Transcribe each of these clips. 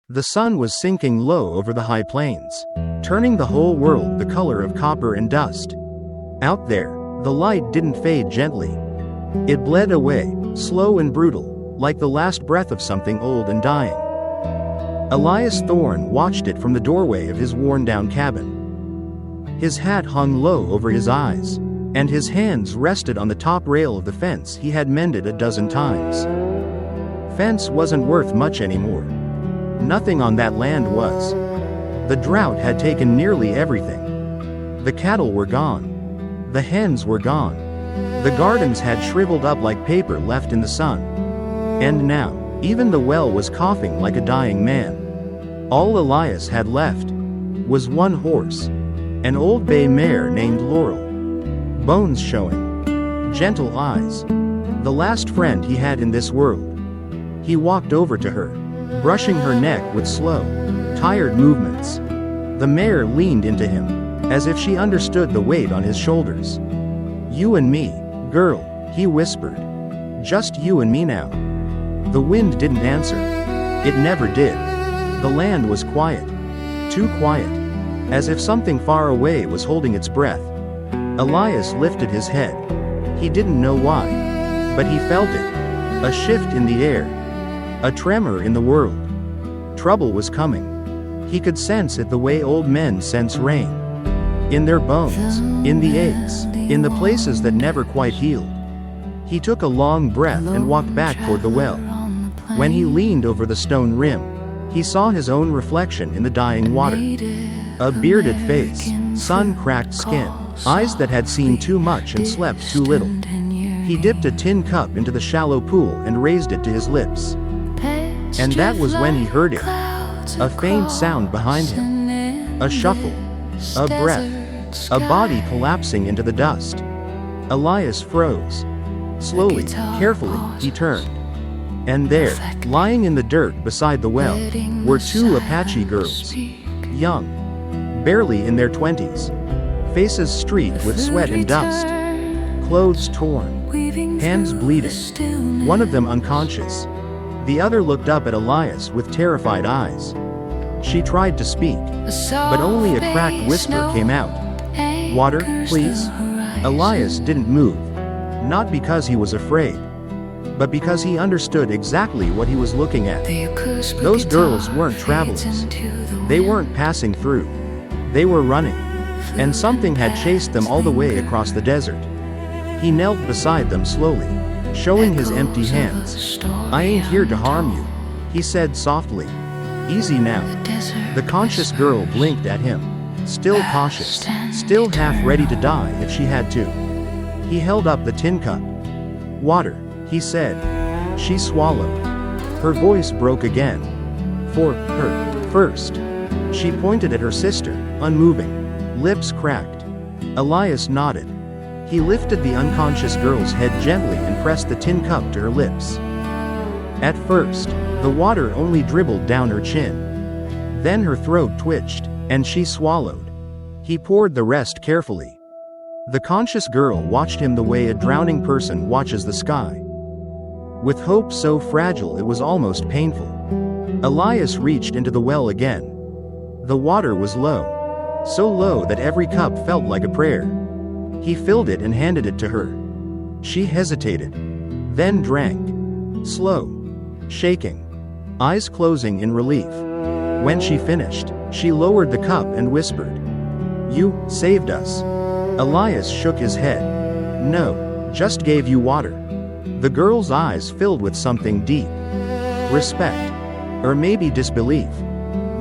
The sun was sinking low over the high plains, turning the whole world the color of copper and dust. Out there, the light didn't fade gently. It bled away, slow and brutal, like the last breath of something old and dying. Elias Thorne watched it from the doorway of his worn-down cabin. His hat hung low over his eyes, and his hands rested on the top rail of the fence he had mended a dozen times. Fence wasn't worth much anymore. Nothing on that land was. The drought had taken nearly everything. The cattle were gone. The hens were gone. The gardens had shriveled up like paper left in the sun. And now, even the well was coughing like a dying man. All Elias had left was one horse, an old bay mare named Laurel. Bones showing. Gentle eyes. The last friend he had in this world. He walked over to her, brushing her neck with slow, tired movements. The mare leaned into him, as if she understood the weight on his shoulders. "You and me, girl," he whispered. "Just you and me now." The wind didn't answer. It never did. The land was quiet. Too quiet. As if something far away was holding its breath. Elias lifted his head. He didn't know why, but he felt it. A shift in the air. A tremor in the world. Trouble was coming. He could sense it the way old men sense rain. In their bones, in the aches, in the places that never quite healed. He took a long breath and walked back toward the well. When he leaned over the stone rim, he saw his own reflection in the dying water. A bearded face, sun-cracked skin, eyes that had seen too much and slept too little. He dipped a tin cup into the shallow pool and raised it to his lips. And that was when he heard it. A faint sound behind him. A shuffle. A breath. A body collapsing into the dust. Elias froze. Slowly, carefully, he turned. And there, lying in the dirt beside the well, were two Apache girls. Young. Barely in their 20s. Faces streaked with sweat and dust. Clothes torn. Hands bleeding. One of them unconscious. The other looked up at Elias with terrified eyes. She tried to speak, but only a cracked whisper came out. "Water, please?" Elias didn't move. Not because he was afraid, but because he understood exactly what he was looking at. Those girls weren't travelers. They weren't passing through. They were running. And something had chased them all the way across the desert. He knelt beside them slowly, showing his empty hands. "I ain't here to harm you," he said softly. "Easy now." The conscious girl blinked at him, still cautious, still half ready to die if she had to. He held up the tin cup. "Water," he said. She swallowed. Her voice broke again. "For her, first." She pointed at her sister, unmoving, lips cracked. Elias nodded. He lifted the unconscious girl's head gently and pressed the tin cup to her lips. At first, the water only dribbled down her chin. Then her throat twitched, and she swallowed. He poured the rest carefully. The conscious girl watched him the way a drowning person watches the sky. With hope so fragile it was almost painful. Elias reached into the well again. The water was low. So low that every cup felt like a prayer. He filled it and handed it to her. She hesitated. Then drank. Slow. Shaking. Eyes closing in relief. When she finished, she lowered the cup and whispered, "You saved us." Elias shook his head. "No, just gave you water." The girl's eyes filled with something deep. Respect. Or maybe disbelief.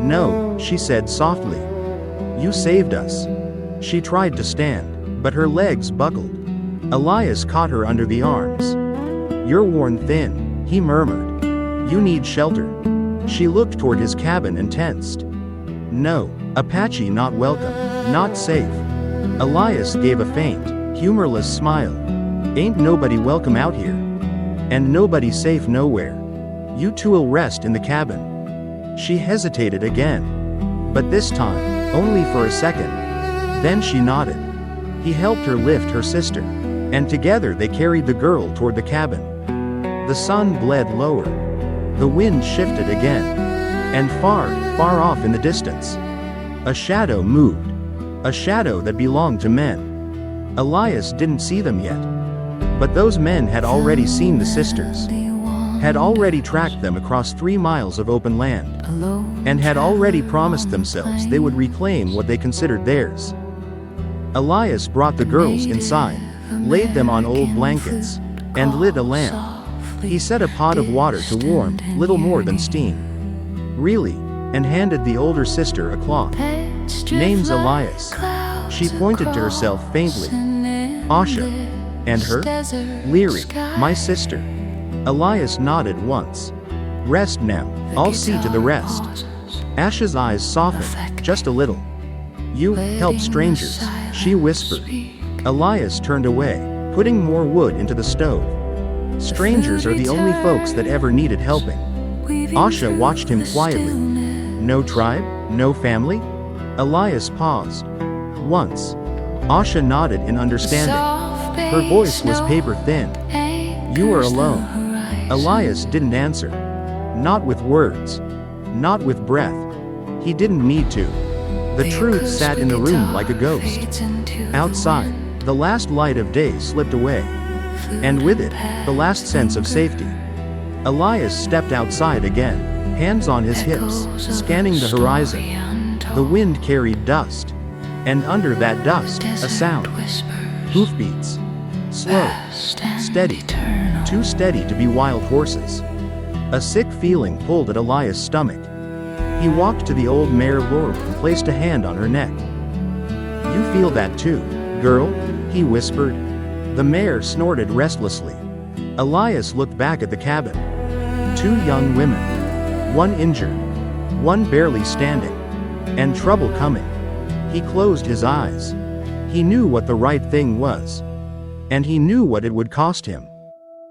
"No," she said softly. "You saved us." She tried to stand, but her legs buckled. Elias caught her under the arms. "You're worn thin," he murmured. "You need shelter." She looked toward his cabin and tensed. "No, Apache not welcome, not safe." Elias gave a faint, humorless smile. "Ain't nobody welcome out here. And nobody safe nowhere. You two'll rest in the cabin." She hesitated again. But this time, only for a second. Then she nodded. He helped her lift her sister, and together they carried the girl toward the cabin. The sun bled lower. The wind shifted again. And far, far off in the distance, a shadow moved. A shadow that belonged to men. Elias didn't see them yet. But those men had already seen the sisters. Had already tracked them across 3 miles of open land. And had already promised themselves they would reclaim what they considered theirs. Elias brought the girls inside, laid them on old blankets, and lit a lamp. He set a pot of water to warm, little more than steam. Really, and handed the older sister a cloth. Name's Elias. She pointed to herself faintly. Asha. And her? Leary, my sister. Elias nodded once. Rest now, I'll see to the rest. Asha's eyes softened, just a little. You help strangers, she whispered. Elias turned away, putting more wood into the stove. Strangers are the only folks that ever needed helping. Asha watched him quietly. No tribe? No family? Elias paused. Once. Asha nodded in understanding. Her voice was paper thin. You are alone. Elias didn't answer. Not with words. Not with breath. He didn't need to. The truth sat in the room like a ghost. Outside, the last light of day slipped away. And with it, the last sense of safety. Elias stepped outside again, hands on his hips, scanning the horizon. The wind carried dust. And under that dust, a sound. Hoofbeats. Slow. Steady. Too steady to be wild horses. A sick feeling pulled at Elias' stomach. He walked to the old mare Laurel and placed a hand on her neck. You feel that too, girl? He whispered. The mare snorted restlessly. Elias looked back at the cabin. 2 young women. One injured. One barely standing. And trouble coming. He closed his eyes. He knew what the right thing was. And he knew what it would cost him.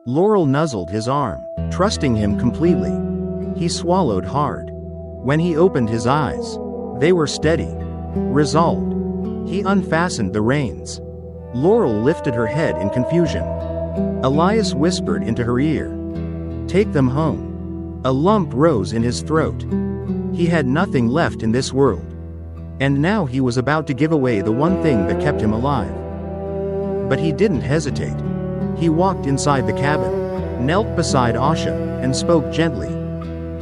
Laurel nuzzled his arm, trusting him completely. He swallowed hard. When he opened his eyes, they were steady. Resolved. He unfastened the reins. Laurel lifted her head in confusion. Elias whispered into her ear. Take them home. A lump rose in his throat. He had nothing left in this world. And now he was about to give away the one thing that kept him alive. But he didn't hesitate. He walked inside the cabin, knelt beside Asha, and spoke gently.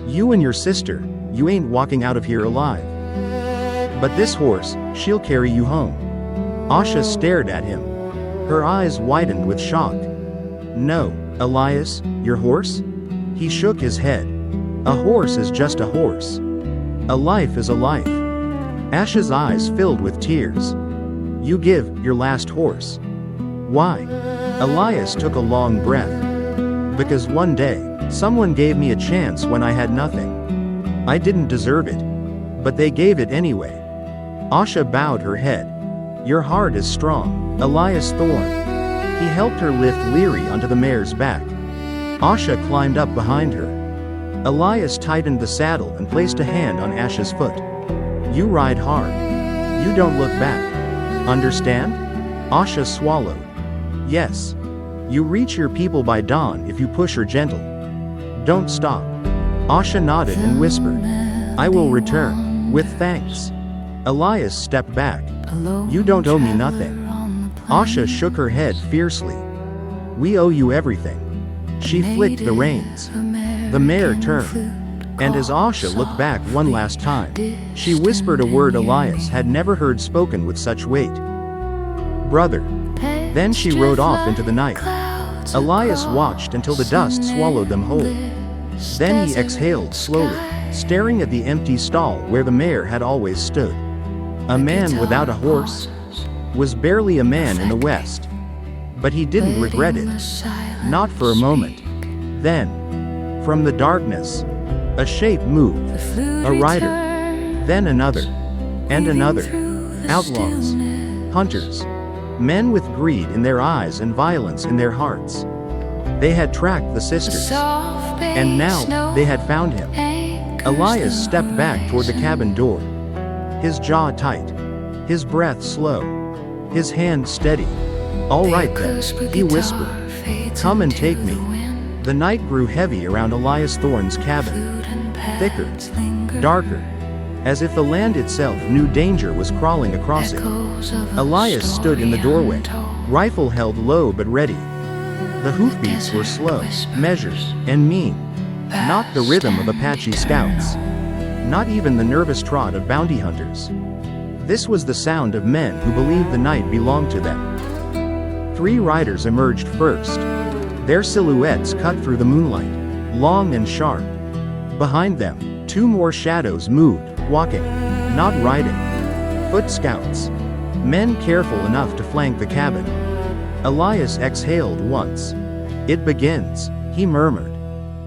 You and your sister, you ain't walking out of here alive. But this horse, she'll carry you home. Asha stared at him. Her eyes widened with shock. No, Elias, your horse? He shook his head. A horse is just a horse. A life is a life. Asha's eyes filled with tears. You give your last horse. Why? Elias took a long breath. Because one day, someone gave me a chance when I had nothing. I didn't deserve it. But they gave it anyway. Asha bowed her head. Your heart is strong, Elias Thorne. He helped her lift Leary onto the mare's back. Asha climbed up behind her. Elias tightened the saddle and placed a hand on Asha's foot. You ride hard. You don't look back. Understand? Asha swallowed. Yes. You reach your people by dawn if you push her gentle. Don't stop. Asha nodded and whispered. I will return, with thanks. Elias stepped back. You don't owe me nothing. Asha shook her head fiercely. We owe you everything. She flicked the reins. The mare turned. And as Asha looked back one last time, she whispered a word Elias had never heard spoken with such weight. Brother. Then she rode off into the night. Elias watched until the dust swallowed them whole. Then he exhaled slowly, staring at the empty stall where the mare had always stood. A man without a horse was barely a man in the West. But he didn't regret it. Not for a moment. Then, from the darkness, a shape moved. A rider. Then another. And another. Outlaws. Hunters. Men with greed in their eyes and violence in their hearts. They had tracked the sisters. And now, they had found him. Elias stepped back toward the cabin door. His jaw tight. His breath slow. His hand steady. All right then, he whispered. Come and take me. The night grew heavy around Elias Thorne's cabin. thicker, darker, as if the land itself knew danger was crawling across it. Elias stood in the doorway, rifle held low but ready. The hoofbeats were slow, measured, and mean. Not the rhythm of Apache scouts. Not even the nervous trot of bounty hunters. This was the sound of men who believed the night belonged to them. 3 riders emerged first. Their silhouettes cut through the moonlight, long and sharp. Behind them, 2 more shadows moved, walking, not riding. Foot scouts. Men careful enough to flank the cabin. Elias exhaled once. "It begins," he murmured.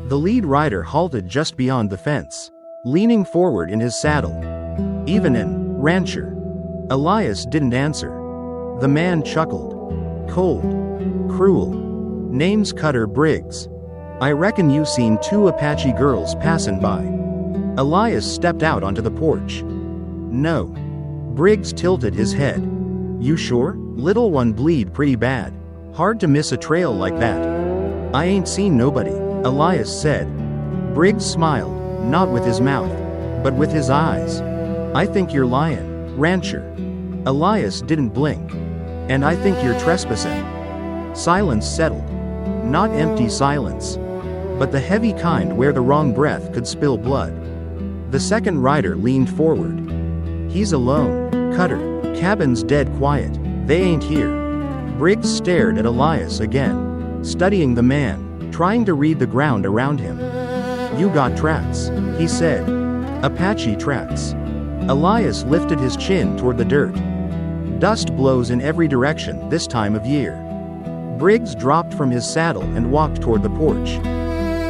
The lead rider halted just beyond the fence, leaning forward in his saddle. "Even in, rancher." Elias didn't answer. The man chuckled. "Cold. Cruel. Name's Cutter Briggs. I reckon you seen 2 Apache girls passin' by." Elias stepped out onto the porch. "No." Briggs tilted his head. "You sure? Little one bleed pretty bad. Hard to miss a trail like that." "I ain't seen nobody," Elias said. Briggs smiled, not with his mouth, but with his eyes. "I think you're lying, rancher." Elias didn't blink. "And I think you're trespassing." Silence settled. Not empty silence, but the heavy kind where the wrong breath could spill blood. The second rider leaned forward. "He's alone, Cutter. Cabin's dead quiet. They ain't here." Briggs stared at Elias again, studying the man, trying to read the ground around him. "You got tracks," he said. "Apache tracks." Elias lifted his chin toward the dirt. "Dust blows in every direction this time of year." Briggs dropped from his saddle and walked toward the porch.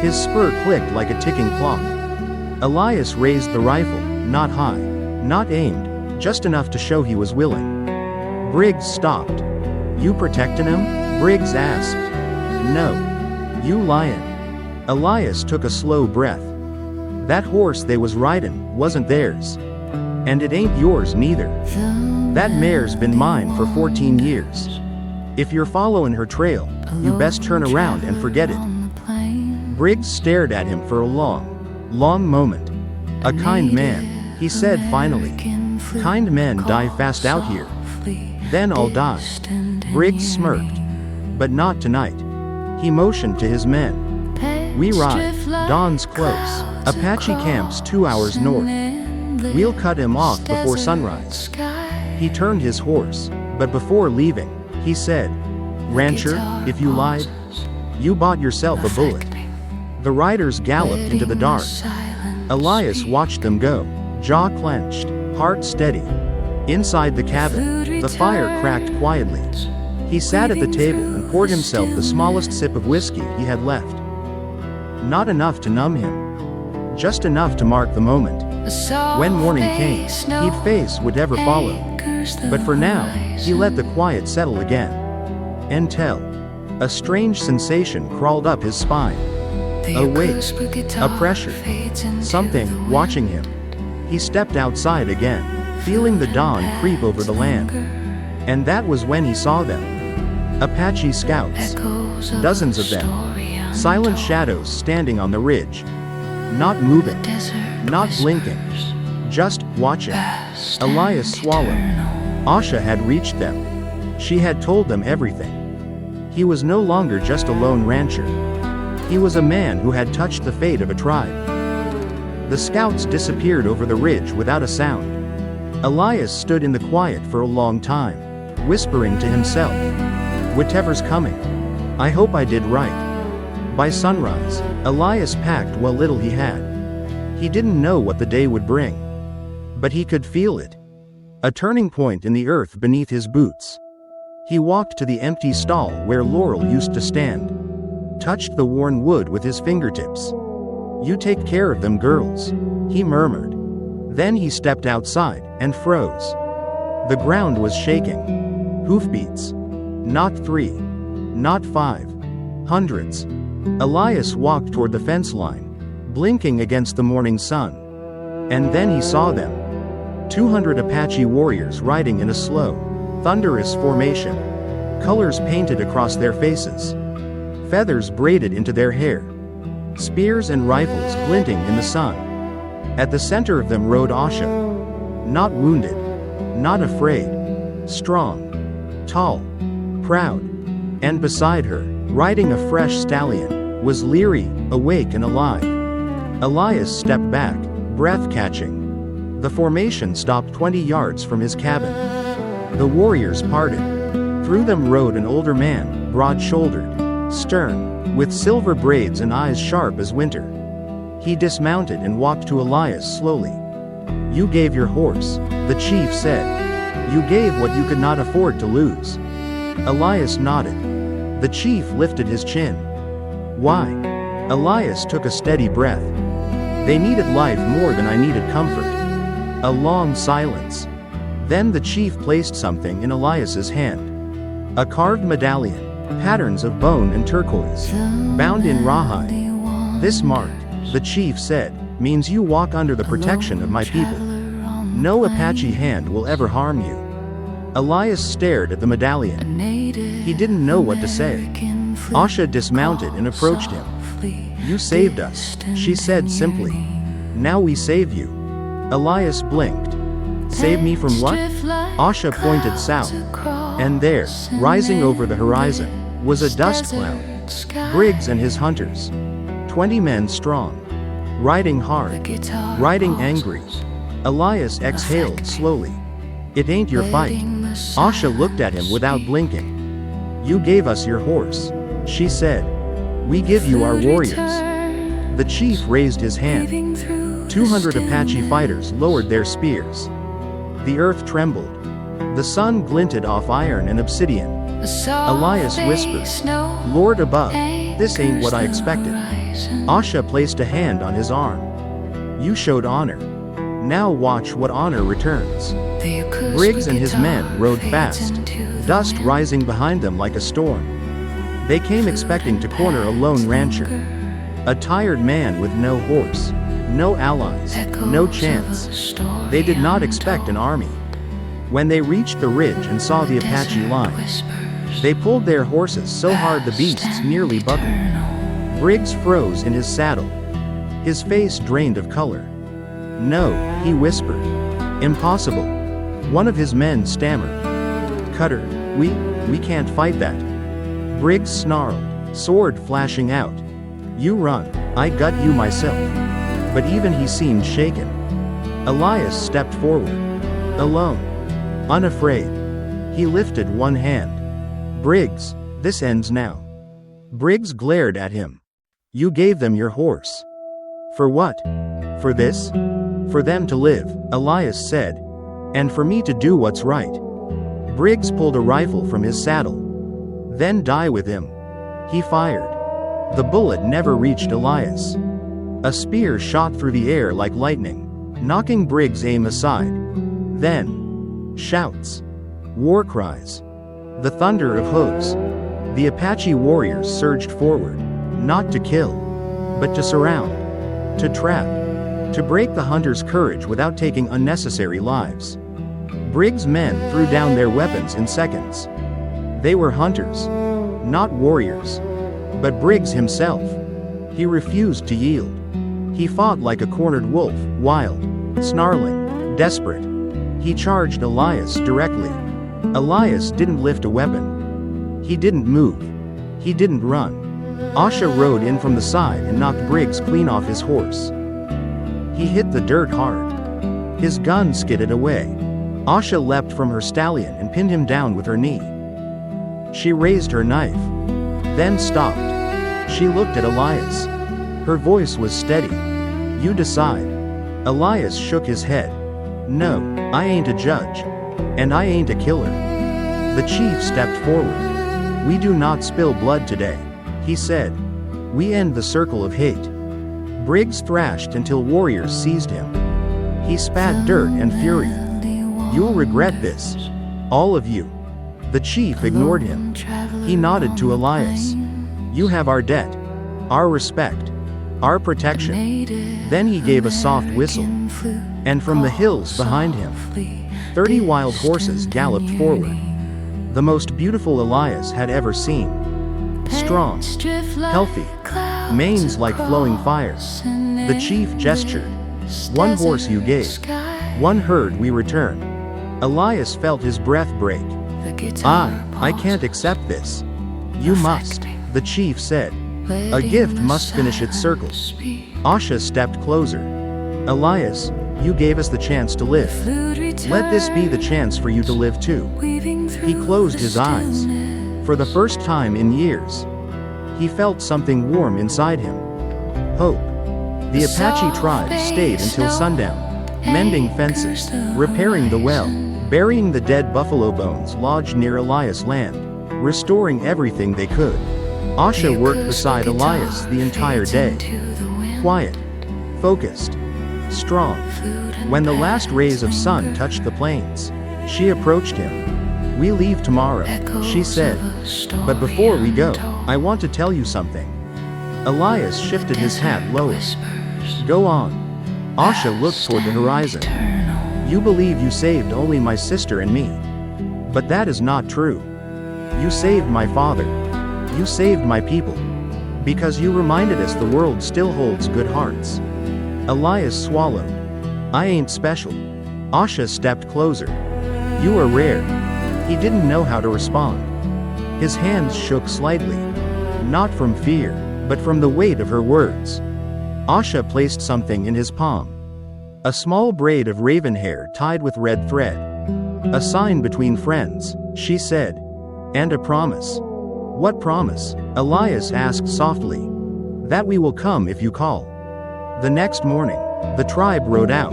His spur clicked like a ticking clock. Elias raised the rifle, not high, not aimed, just enough to show he was willing. Briggs stopped. "You protectin' him?" Briggs asked. "No. You lyin'." Elias took a slow breath. "That horse they was ridin' wasn't theirs. And it ain't yours neither. That mare's been mine for 14 years. If you're following her trail, you best turn around and forget it." Briggs stared at him for a long moment. "A kind man," he said finally. "Kind men die fast out here. Then I'll die." Briggs smirked. "But not tonight." He motioned to his men. "We ride. Dawn's close. Apache camp's 2 hours north. We'll cut him off before sunrise." He turned his horse, but before leaving, he said, "Rancher, if you lied, you bought yourself a bullet." The riders galloped into the dark. Elias watched them go, jaw clenched, heart steady. Inside the cabin, the fire cracked quietly. He sat at the table and poured himself the smallest sip of whiskey he had left. Not enough to numb him, just enough to mark the moment. When morning came, he'd face whatever followed. But for now, he let the quiet settle again. Until a strange sensation crawled up his spine. A weight, a pressure, something watching him. He stepped outside again, feeling the dawn creep over the land. And that was when he saw them. Apache scouts. Dozens of them. Silent shadows standing on the ridge. Not moving. Not blinking. Just watching. Elias swallowed. Asha had reached them. She had told them everything. He was no longer just a lone rancher. He was a man who had touched the fate of a tribe. The scouts disappeared over the ridge without a sound. Elias stood in the quiet for a long time, whispering to himself, "Whatever's coming, I hope I did right." By sunrise, Elias packed what little he had. He didn't know what the day would bring, but he could feel it. A turning point in the earth beneath his boots. He walked to the empty stall where Laurel used to stand, touched the worn wood with his fingertips. "You take care of them girls," he murmured. Then he stepped outside and froze. The ground was shaking. Hoofbeats. Not 3. Not 5. Hundreds. Elias walked toward the fence line, blinking against the morning sun. And then he saw them. 200 Apache warriors riding in a slow, thunderous formation. Colors painted across their faces. Feathers braided into their hair. Spears and rifles glinting in the sun. At the center of them rode Asha. Not wounded. Not afraid. Strong. Tall. Proud. And beside her, riding a fresh stallion, was Leary, awake and alive. Elias stepped back, breath-catching. The formation stopped 20 yards from his cabin. The warriors parted. Through them rode an older man, broad-shouldered, stern, with silver braids and eyes sharp as winter. He dismounted and walked to Elias slowly. "You gave your horse," the chief said. "You gave what you could not afford to lose." Elias nodded. The chief lifted his chin. "Why?" Elias took a steady breath. "They needed life more than I needed comfort." A long silence. Then the chief placed something in Elias's hand. A carved medallion, patterns of bone and turquoise, bound in rawhide. "This mark," the chief said, "means you walk under the protection of my people. No Apache hand will ever harm you." Elias stared at the medallion. He didn't know what to say. Asha dismounted and approached him. "You saved us," she said simply. "Now we save you." Elias blinked. "Save me from what?" Asha pointed south. And there, rising over the horizon, was a dust cloud. Briggs and his hunters. 20 men strong. Riding hard. Riding angry. Elias exhaled slowly. "It ain't your fight." Asha looked at him without blinking. "You gave us your horse," she said. "We give you our warriors." The chief raised his hand. 200 Apache fighters lowered their spears. The earth trembled. The sun glinted off iron and obsidian. Elias whispered, "Lord above, this ain't what I expected." Asha placed a hand on his arm. "You showed honor. Now watch what honor returns." Briggs and his men rode fast, dust rising behind them like a storm. They came expecting to corner a lone rancher. A tired man with no horse, no allies, no chance. They did not expect an army. When they reached the ridge and saw the Apache line, they pulled their horses so hard the beasts nearly buckled. Briggs froze in his saddle. His face drained of color. "No," he whispered. "Impossible." One of his men stammered. "Cutter, we can't fight that." Briggs snarled, sword flashing out. "You run, I gut you myself." But even he seemed shaken. Elias stepped forward. Alone. Unafraid. He lifted one hand. "Briggs, this ends now." Briggs glared at him. "You gave them your horse. For what? For this? For them to live," Elias said. "And for me to do what's right." Briggs pulled a rifle from his saddle. "Then die with him." He fired. The bullet never reached Elias. A spear shot through the air like lightning, knocking Briggs' aim aside. Then, shouts. War cries. The thunder of hooves. The Apache warriors surged forward, not to kill, but to surround, to trap, to break the hunters' courage without taking unnecessary lives. Briggs' men threw down their weapons in seconds. They were hunters, not warriors. But Briggs himself, he refused to yield. He fought like a cornered wolf, wild, snarling, desperate. He charged Elias directly. Elias didn't lift a weapon. He didn't move. He didn't run. Asha rode in from the side and knocked Briggs clean off his horse. He hit the dirt hard. His gun skidded away. Asha leapt from her stallion and pinned him down with her knee. She raised her knife, then stopped. She looked at Elias. Her voice was steady. "You decide." Elias shook his head. "No, I ain't a judge. And I ain't a killer." The chief stepped forward. "We do not spill blood today," he said. "We end the circle of hate." Briggs thrashed until warriors seized him. He spat dirt and fury. "You'll regret this. All of you." The chief ignored him. He nodded to Elias. "You have our debt, our respect, our protection." Then he gave a soft whistle. And from the hills behind him, 30 wild horses galloped forward. The most beautiful Elias had ever seen. Strong, healthy, manes like flowing fire. The chief gestured. One horse you gave. One herd we return. Elias felt his breath break. I can't accept this. You must, the chief said. A gift must finish its circle. Asha stepped closer. Elias, you gave us the chance to live. Let this be the chance for you to live too. He closed his eyes. For the first time in years, he felt something warm inside him. Hope. The Apache tribe stayed until sundown, mending fences, repairing the well, burying the dead buffalo bones lodged near Elias' land, restoring everything they could. Asha worked beside Elias the entire day. Quiet, focused, strong. When the last rays of sun touched the plains, she approached him. We leave tomorrow, she said. But before we go, I want to tell you something. Elias shifted his hat lower. Go on. Asha looked toward the horizon. You believe you saved only my sister and me. But that is not true. You saved my father. You saved my people. Because you reminded us the world still holds good hearts. Elias swallowed. I ain't special. Asha stepped closer. You are rare. He didn't know how to respond. His hands shook slightly. Not from fear, but from the weight of her words. Asha placed something in his palm. A small braid of raven hair tied with red thread. A sign between friends, she said. And a promise. What promise? Elias asked softly. That we will come if you call. The next morning, the tribe rode out.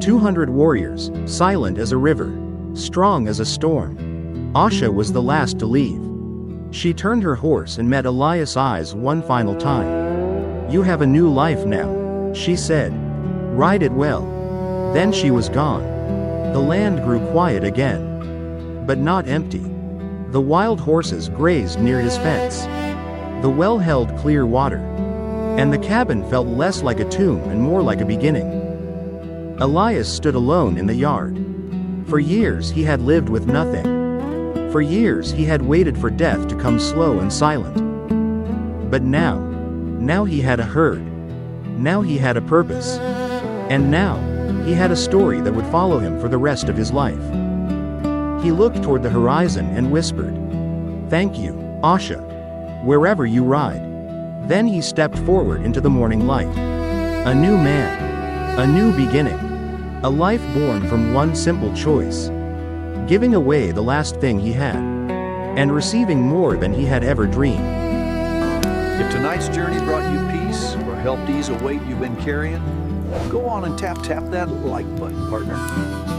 200 warriors, silent as a river, strong as a storm. Asha was the last to leave. She turned her horse and met Elias' eyes one final time. You have a new life now, she said. Ride it well. Then she was gone. The land grew quiet again. But not empty. The wild horses grazed near his fence. The well held clear water. And the cabin felt less like a tomb and more like a beginning. Elias stood alone in the yard. For years he had lived with nothing. For years he had waited for death to come slow and silent. But now he had a herd. Now he had a purpose. And now, he had a story that would follow him for the rest of his life. He looked toward the horizon and whispered, Thank you, Asha. Wherever you ride. Then he stepped forward into the morning light. A new man. A new beginning. A life born from one simple choice. Giving away the last thing he had. And receiving more than he had ever dreamed. If tonight's journey brought you peace or helped ease a weight you've been carrying, go on and tap that like button, partner.